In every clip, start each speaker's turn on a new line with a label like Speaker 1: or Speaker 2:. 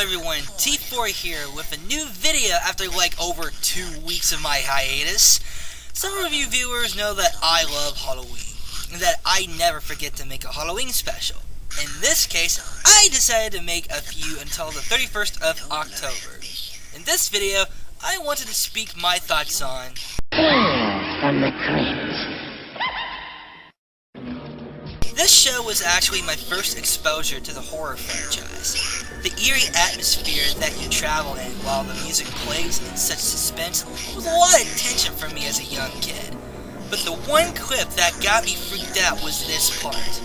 Speaker 1: everyone, T4 here with a new video after like over 2 weeks of my hiatus. Some of you viewers know that I love Halloween, and that I never forget to make a Halloween special. In this case, I decided to make a few until the 31st of October. In this video, I wanted to speak my thoughts on
Speaker 2: Tales from the Crypt.
Speaker 1: This show was actually my first exposure to the horror franchise. The eerie atmosphere that you travel in while the music plays in such suspense was a lot of tension for me as a young kid. But the one clip that got me freaked out was this part.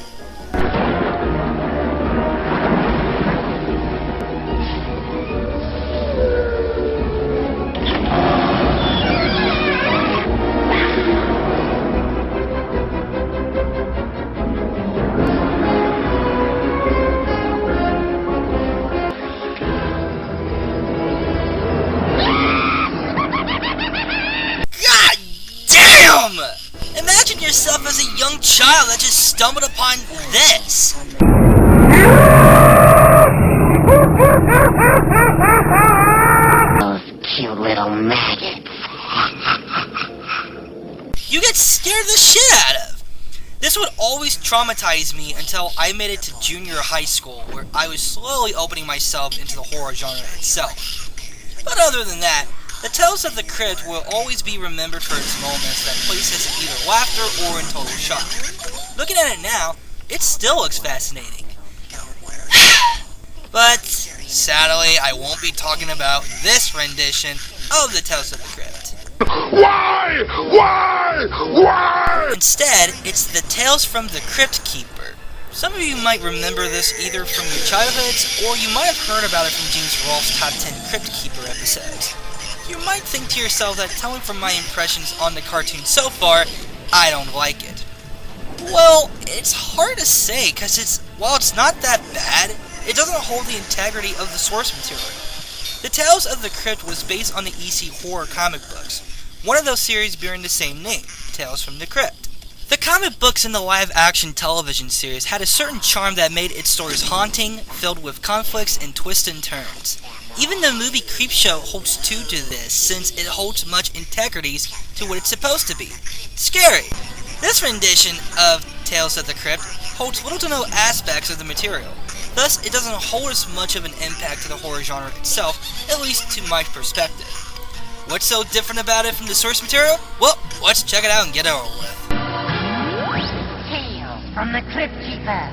Speaker 1: Imagine yourself as a young child that just stumbled upon this.
Speaker 2: Those cute little maggots.
Speaker 1: You get scared the shit out of. This would always traumatize me until I made it to junior high school, where I was slowly opening myself into the horror genre itself. But other than that, the Tales of the Crypt will always be remembered for its moments that place us in either laughter or in total shock. Looking at it now, it still looks fascinating. But, sadly, I won't be talking about this rendition of the Tales of the Crypt.
Speaker 3: Why?
Speaker 1: Instead, it's the Tales from the Cryptkeeper. Some of you might remember this either from your childhoods, or you might have heard about it from James Rolfe's Top 10 Cryptkeeper episodes. You might think to yourself that telling from my impressions on the cartoon so far, I don't like it. Well, it's hard to say, because while it's not that bad, it doesn't hold the integrity of the source material. The Tales of the Crypt was based on the EC horror comic books, one of those series bearing the same name, Tales from the Crypt. The comic books and the live-action television series had a certain charm that made its stories haunting, filled with conflicts and twists and turns. Even the movie Creepshow holds true to this, since it holds much integrity to what it's supposed to be. Scary! This rendition of Tales of the Crypt holds little to no aspects of the material. Thus, it doesn't hold as much of an impact to the horror genre itself, at least to my perspective. What's so different about it from the source material? Well, let's check it out and get it over with.
Speaker 2: Tales from the Cryptkeeper.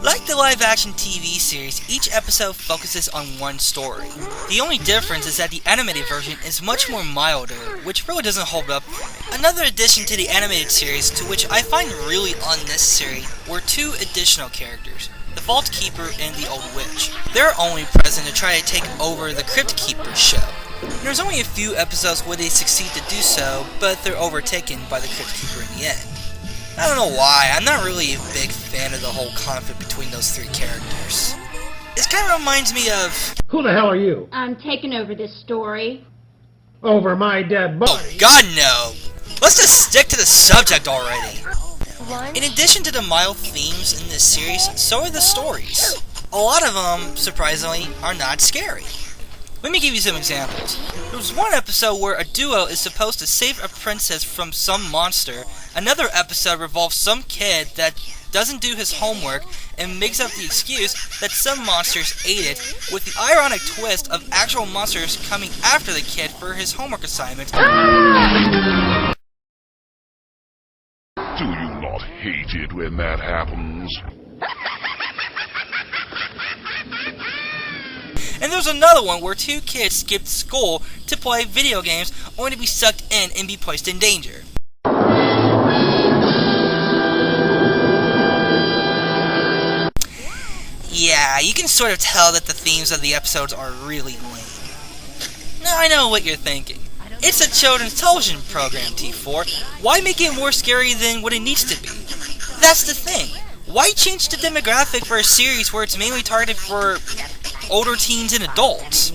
Speaker 1: Like the live-action TV series, each episode focuses on one story. The only difference is that the animated version is much more milder, which really doesn't hold up for me. Another addition to the animated series, to which I find really unnecessary, were two additional characters, the Vault Keeper and the Old Witch. They're only present to try to take over the Crypt Keeper show. There's only a few episodes where they succeed to do so, but they're overtaken by the Crypt Keeper in the end. I don't know why, I'm not really a big fan of the whole conflict between those three characters. It kind of reminds me of...
Speaker 4: Who the hell are you?
Speaker 5: I'm taking over this story.
Speaker 4: Over my dead body?
Speaker 1: Oh god no! Let's just stick to the subject already! In addition to the mild themes in this series, so are the stories. A lot of them, surprisingly, are not scary. Let me give you some examples. There was one episode where a duo is supposed to save a princess from some monster. Another episode revolves some kid that doesn't do his homework and makes up the excuse that some monsters ate it, with the ironic twist of actual monsters coming after the kid for his homework assignment.
Speaker 3: Do you not hate it when that happens?
Speaker 1: And there's another one where two kids skipped school to play video games only to be sucked in and be placed in danger. Yeah, you can sort of tell that the themes of the episodes are really lame. Now I know what you're thinking. It's a children's television program, T4. Why make it more scary than what it needs to be? That's the thing. Why change the demographic for a series where it's mainly targeted for older teens and adults?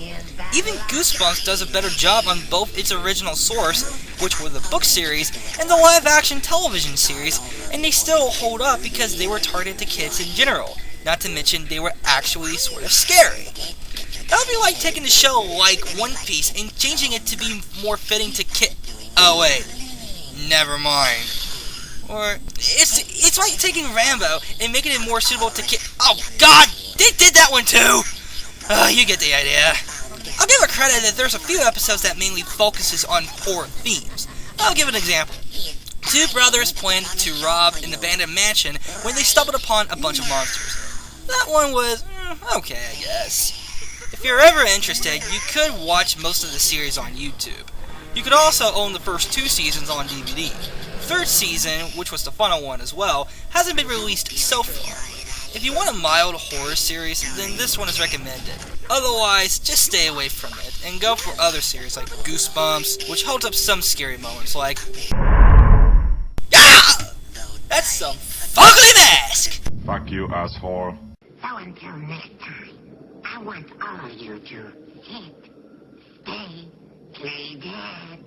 Speaker 1: Even Goosebumps does a better job on both its original source which were the book series, and the live-action television series, and they still hold up because they were targeted to kids in general, not to mention they were actually sort of scary. That would be like taking a show like One Piece and changing it to be more fitting to oh wait, never mind. Or, it's like taking Rambo and making it more suitable to oh god, they did that one too! You get the idea. I'll give it credit that there's a few episodes that mainly focuses on horror themes. I'll give an example. Two brothers planned to rob an abandoned mansion when they stumbled upon a bunch of monsters. That one was, okay, I guess. If you're ever interested, you could watch most of the series on YouTube. You could also own the first 2 seasons on DVD. The 3rd season, which was the final one as well, hasn't been released so far. If you want a mild horror series, then this one is recommended. Otherwise, just stay away from it, and go for other series like Goosebumps, which holds up some scary moments like... Ah! That's some fugly mask!
Speaker 3: Fuck you, asshole.
Speaker 2: So until next time, I want all of you to hit, stay, play dead.